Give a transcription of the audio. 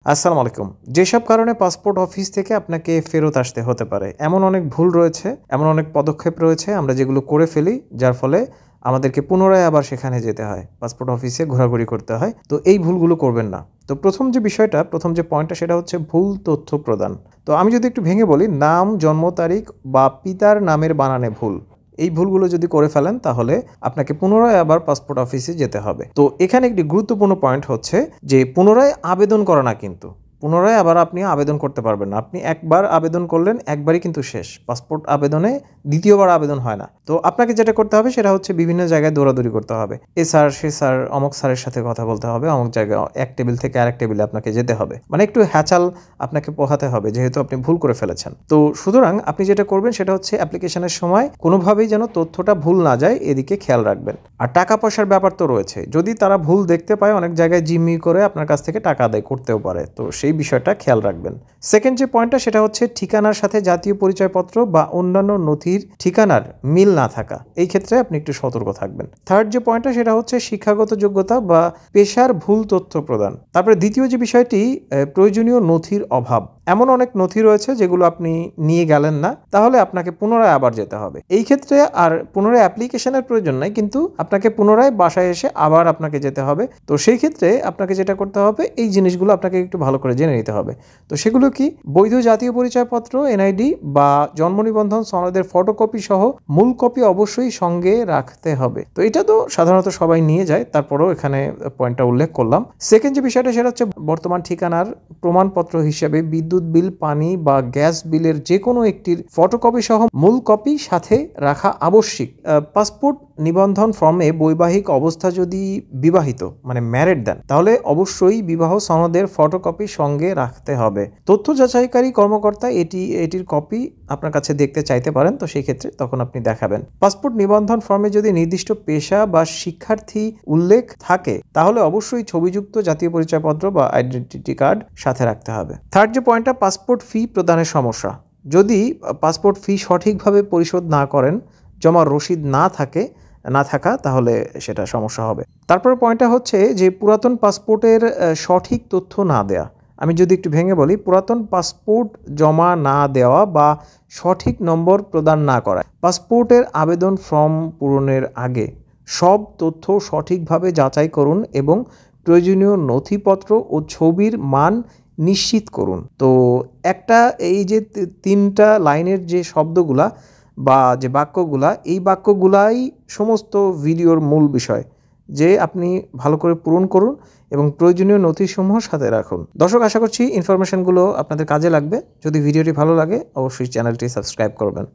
আসসালামু আলাইকুম। যেসব কারণে পাসপোর্ট অফিস থেকে আপনাকে ফেরত আসতে হতে পারে, এমন অনেক ভুল রয়েছে, এমন অনেক পদক্ষেপ রয়েছে আমরা যেগুলো করে ফেলি, যার ফলে আমাদেরকে পুনরায় আবার সেখানে যেতে হয়। পাসপোর্ট অফিসে ঘোরাঘুরি করতে হয়। তো এই ভুলগুলো করবেন না। তো প্রথম যে পয়েন্টটা সেটা হচ্ছে ভুল তথ্য প্রদান। তো আমি যদি একটু ভেঙে বলি, নাম, জন্ম তারিখ বা পিতার নামের বানানে ভুল। এই ভুলগুলো যদি করে ফেলেন তাহলে আপনাকে পুনরায় আবার পাসপোর্ট অফিসে যেতে হবে। তো এখানে একটি গুরুত্বপূর্ণ পয়েন্ট হচ্ছে যে পুনরায় আবেদন করা না কিন্তু। পুনরায় আবার আপনি আবেদন করতে পারবেন না। আপনি একবার আবেদন করলেন, একবারই কিন্তু শেষ। পাসপোর্ট আবেদনে দ্বিতীয়বার আবেদন হয় না। তো আপনাকে যেটা করতে হবে সেটা হচ্ছে বিভিন্ন জায়গায় দৌড়াদৌড়ি করতে হবে। এ স্যার, সে স্যার, অমুক স্যারের সাথে কথা বলতে হবে, অমুক জায়গায় এক টেবিল থেকে আরেক টেবিলে আপনাকে যেতে হবে। মানে একটু হ্যাচাল আপনাকে পোহাতে হবে যেহেতু আপনি ভুল করে ফেলেছেন। তো সুতরাং আপনি যেটা করবেন সেটা হচ্ছে অ্যাপ্লিকেশনের সময় কোনোভাবেই যেন তথ্যটা ভুল না যায় এদিকে খেয়াল রাখবেন। আর টাকা পয়সার ব্যাপার তো রয়েছে। যদি তারা ভুল দেখতে পায় অনেক জায়গায় জিম্মি করে আপনার কাছ থেকে টাকা আদায় করতেও পারে। তো সেই বিষয়টা খেয়াল রাখবেন। সেকেন্ড যে পয়েন্টটা সেটা হচ্ছে ঠিকানার সাথে জাতীয় পরিচয়পত্র বা অন্যান্য নথির ঠিকানার মিল না থাকা। এই ক্ষেত্রে আপনি একটু সতর্ক থাকবেন। থার্ড যে পয়েন্টটা সেটা হচ্ছে শিক্ষাগত যোগ্যতা বা পেশার ভুল তথ্য প্রদান। তারপরে দ্বিতীয় যে বিষয়টি প্রয়োজনীয় নথির অভাব। এমন অনেক নথি রয়েছে যেগুলো আপনি নিয়ে গেলেন না, তাহলে আপনাকে পুনরায় আবার যেতে হবে। এই ক্ষেত্রে আর পুনরায় অ্যাপ্লিকেশনের প্রয়োজন নাই, কিন্তু আপনাকে পুনরায় বাসায় এসে আবার আপনাকে যেতে হবে। তো সেই ক্ষেত্রে আপনাকে যেটা করতে হবে, এই জিনিসগুলো আপনাকে একটু ভালো করে জেনে নিতে হবে। তো সেগুলো কি? বৈধ জাতীয় পরিচয়পত্র, এনআইডি বা জন্ম নিবন্ধন সনদের ফটোকপি সহ মূল কপি অবশ্যই সঙ্গে রাখতে হবে। তো এটা তো সাধারণত সবাই নিয়ে যায়, তারপরেও এখানে পয়েন্টটা উল্লেখ করলাম। সেকেন্ড যে বিষয়টা সেটা হচ্ছে বর্তমান ঠিকানার প্রমাণপত্র হিসেবে বিদ্যুৎ বিল, পানি বা গ্যাস বিলের যে কোনো একটির ফটোকপি সহ মূল কপি সাথে রাখা আবশ্যিক। পাসপোর্ট নিবন্ধন ফর্মে বৈবাহিক অবস্থা যদি বিবাহিত মানে ম্যারিড দেন, তাহলে অবশ্যই বিবাহ সনদের ফটোকপি সঙ্গে রাখতে হবে। তথ্য যাচাইকারী কর্মকর্তা এটির কপি আপনার কাছে দেখতে চাইতে পারেন, তো সেই ক্ষেত্রে তখন আপনি দেখাবেন। পাসপোর্ট নিবন্ধন ফর্মে যদি নির্দিষ্ট পেশা বা শিক্ষার্থী উল্লেখ থাকে, তাহলে অবশ্যই ছবিযুক্ত জাতীয় পরিচয়পত্র বা আইডেন্টিটি কার্ড সাথে রাখতে হবে। থার্ড যে পয়েন্টটা, পাসপোর্ট ফি প্রদানের সমস্যা। যদি পাসপোর্ট ফি সঠিকভাবে পরিশোধ না করেন, জমার রসিদ না থাকা, তাহলে সেটা সমস্যা হবে। তারপর পয়েন্টটা হচ্ছে যে পুরাতন পাসপোর্টের সঠিক তথ্য না দেয়া। আমি যদি একটু ভেঙে বলি, পুরাতন পাসপোর্ট জমা না দেওয়া বা সঠিক নম্বর প্রদান না করা। পাসপোর্টের আবেদন ফর্ম পূরণের আগে সব তথ্য সঠিকভাবে যাচাই করুন এবং প্রয়োজনীয় নথিপত্র ও ছবির মান নিশ্চিত করুন। তো এই যে তিনটা লাইনের যে শব্দগুলা বা যে বাক্যগুলা, এই বাক্যগুলাই সমস্ত ভিডিওর মূল বিষয়, যে আপনি ভালো করে পূরণ করুন এবং প্রয়োজনীয় নথিসমূহ সাথে রাখুন। দর্শক, আশা করছি ইনফরমেশনগুলো আপনাদের কাজে লাগবে। যদি ভিডিওটি ভালো লাগে অবশ্যই চ্যানেলটি সাবস্ক্রাইব করবেন।